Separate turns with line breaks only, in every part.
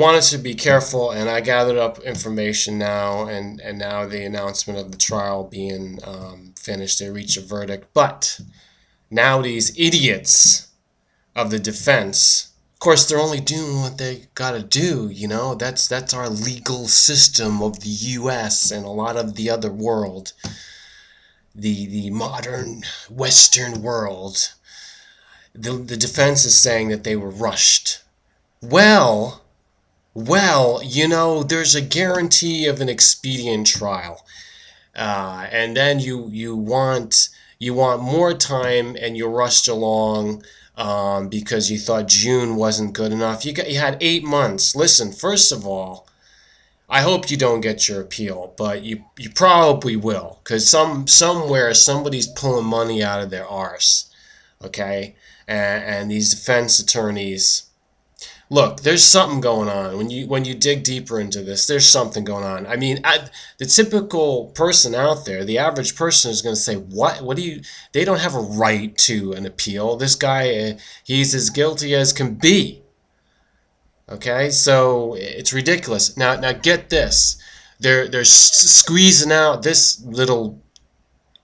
wanted to be careful, and I gathered up information now, and now the announcement of the trial being finished, they reached a verdict. But now these idiots of the defense, of course, they're only doing what they gotta do, you know. That's our legal system of the U.S. and a lot of the other world, the modern Western world. The defense is saying that they were rushed. Well, you know, there's a guarantee of an expedient trial, and then you want more time, and you're rushed along because you thought June wasn't good enough. You had 8 months. Listen, first of all, I hope you don't get your appeal, but you probably will, because somewhere somebody's pulling money out of their arse, okay? And these defense attorneys, look, there's something going on. When you dig deeper into this, there's something going on. I mean, the typical person out there, the average person is going to say, what do you, they don't have a right to an appeal. This guy, he's as guilty as can be. Okay, so it's ridiculous. Now get this. They're squeezing out this little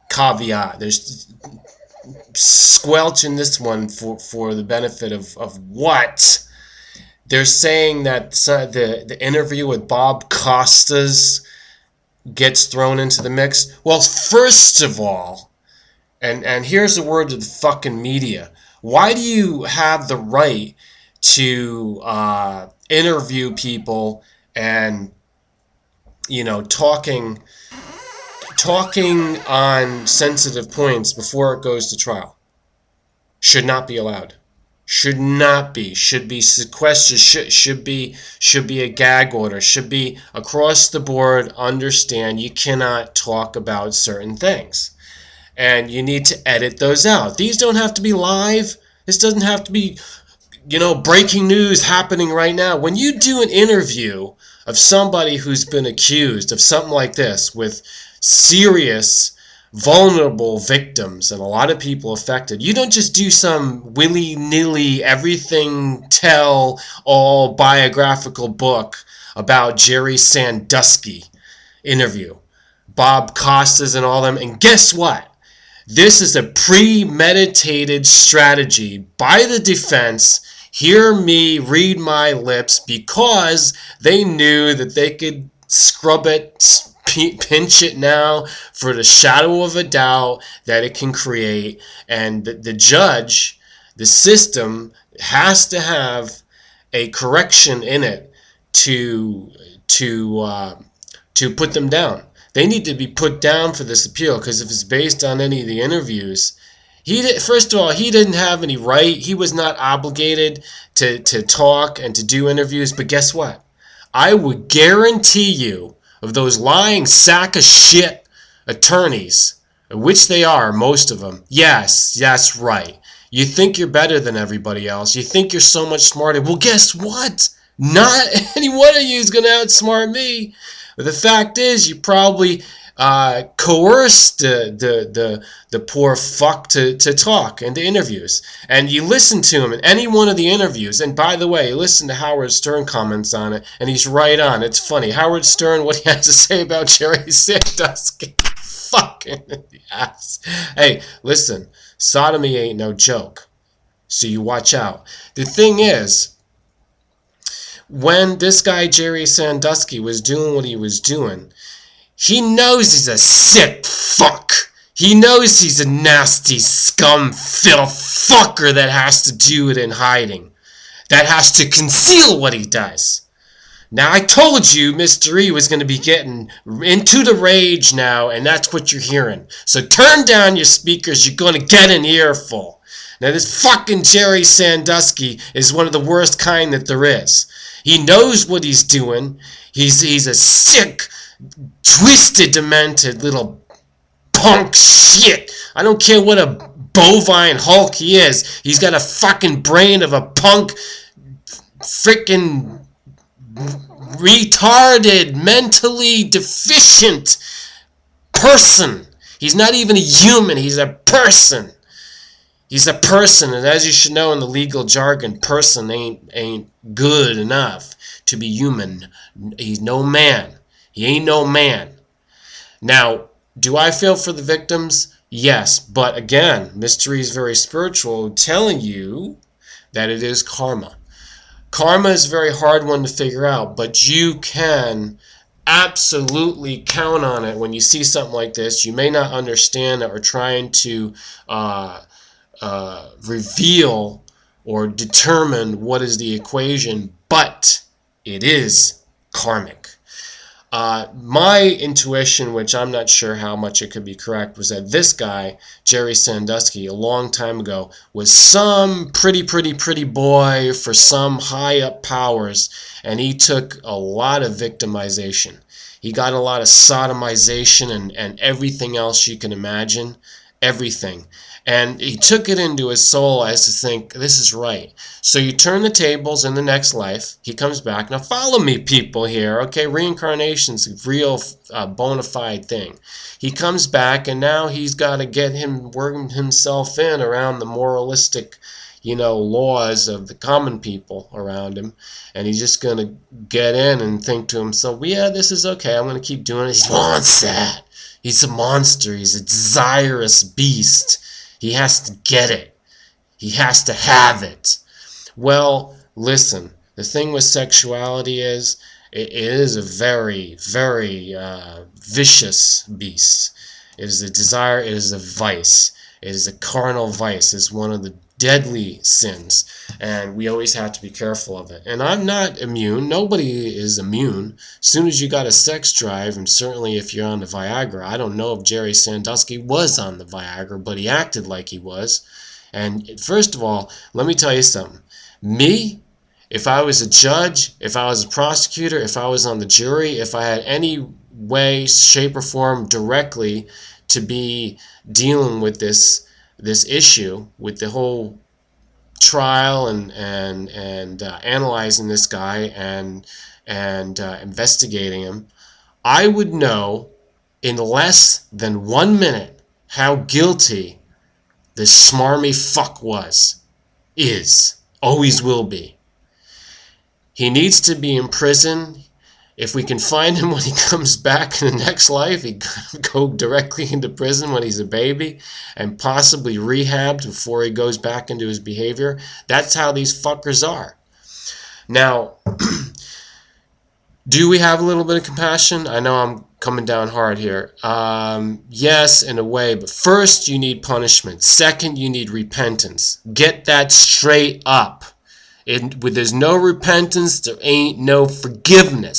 caveat. There's squelching this one for the benefit of what? They're saying that the interview with Bob Costas gets thrown into the mix. Well, first of all, and here's a word to the fucking media. Why do you have the right to interview people and, you know, talking on sensitive points before it goes to trial? Should not be allowed. Should not be. Should be sequestered. Should be a gag order. Should be across the board. Understand you cannot talk about certain things, and you need to edit those out. These don't have to be live. This doesn't have to be, you know, breaking news happening right now. When you do an interview of somebody who's been accused of something like this with serious, vulnerable victims and a lot of people affected, you don't just do some willy-nilly, everything tell all biographical book about Jerry Sandusky interview, Bob Costas and all them. And guess what? This is a premeditated strategy by the defense. Hear me, read my lips, because they knew that they could scrub it, pinch it now for the shadow of a doubt that it can create. And the judge, the system, has to have a correction in it to put them down. They need to be put down for this appeal, because if it's based on any of the interviews, first of all, he didn't have any right. He was not obligated to talk and to do interviews. But guess what? I would guarantee you, of those lying sack of shit attorneys, which they are, most of them, yes, that's right. You think you're better than everybody else. You think you're so much smarter. Well, guess what? Not any one of you is going to outsmart me. But the fact is, you probably coerced the poor fuck to talk in the interviews. And you listen to him in any one of the interviews. And by the way, listen to Howard Stern comments on it, and he's right on. It's funny. Howard Stern, what he has to say about Jerry Sandusky. Fucking ass. Hey, listen, sodomy ain't no joke. So you watch out. The thing is, when this guy Jerry Sandusky was doing what he was doing, he knows he's a sick fuck. He knows he's a nasty scum filth fucker that has to do it in hiding, that has to conceal what he does. Now, I told you Mr. E was going to be getting into the rage now, and that's what you're hearing. So turn down your speakers. You're going to get an earful. Now, this fucking Jerry Sandusky is one of the worst kind that there is. He knows what he's doing. He's a sick, twisted, demented little punk shit. I don't care what a bovine hulk he is. He's got a fucking brain of a punk, freaking retarded, mentally deficient person. He's not even a human. He's a person. He's a person, and as you should know in the legal jargon, person ain't good enough. to be human. He's no man. He ain't no man. Now, do I feel for the victims? Yes, but again, mystery is very spiritual, telling you that it is karma. Karma is a very hard one to figure out, but you can absolutely count on it when you see something like this. You may not understand it or trying to reveal or determine what is the equation, but it is karmic. My intuition, which I'm not sure how much it could be correct, was that this guy, Jerry Sandusky, a long time ago, was some pretty boy for some high up powers, and he took a lot of victimization. He got a lot of sodomization and everything else you can imagine. Everything. And he took it into his soul as to think, this is right. So you turn the tables in the next life. He comes back. Now follow me, people, here. Okay, reincarnation's a real bona fide thing. He comes back, and now he's got to working himself in around the moralistic, laws of the common people around him. And he's just going to get in and think to himself, well, yeah, this is okay. I'm going to keep doing it. He wants that. He's a monster. He's a desirous beast. He has to get it. He has to have it. Well, listen, the thing with sexuality is, it is a very, very vicious beast. It is a desire. It is a vice. It is a carnal vice. It's one of the deadly sins, and we always have to be careful of it. And I'm not immune. Nobody is immune. As soon as you got a sex drive, and certainly if you're on the Viagra, I don't know if Jerry Sandusky was on the Viagra, but he acted like he was. And first of all, let me tell you something. Me, if I was a judge, if I was a prosecutor, if I was on the jury, if I had any way, shape, or form directly to be dealing with this issue, with the whole trial and analyzing this guy and investigating him, I would know in less than 1 minute how guilty this smarmy fuck is, always will be. He needs to be in prison. If we can find him when he comes back in the next life, he could go directly into prison when he's a baby and possibly rehabbed before he goes back into his behavior. That's how these fuckers are. Now, do we have a little bit of compassion? I know I'm coming down hard here. Yes, in a way, but first you need punishment. Second, you need repentance. Get that straight up. There's no repentance, there ain't no forgiveness.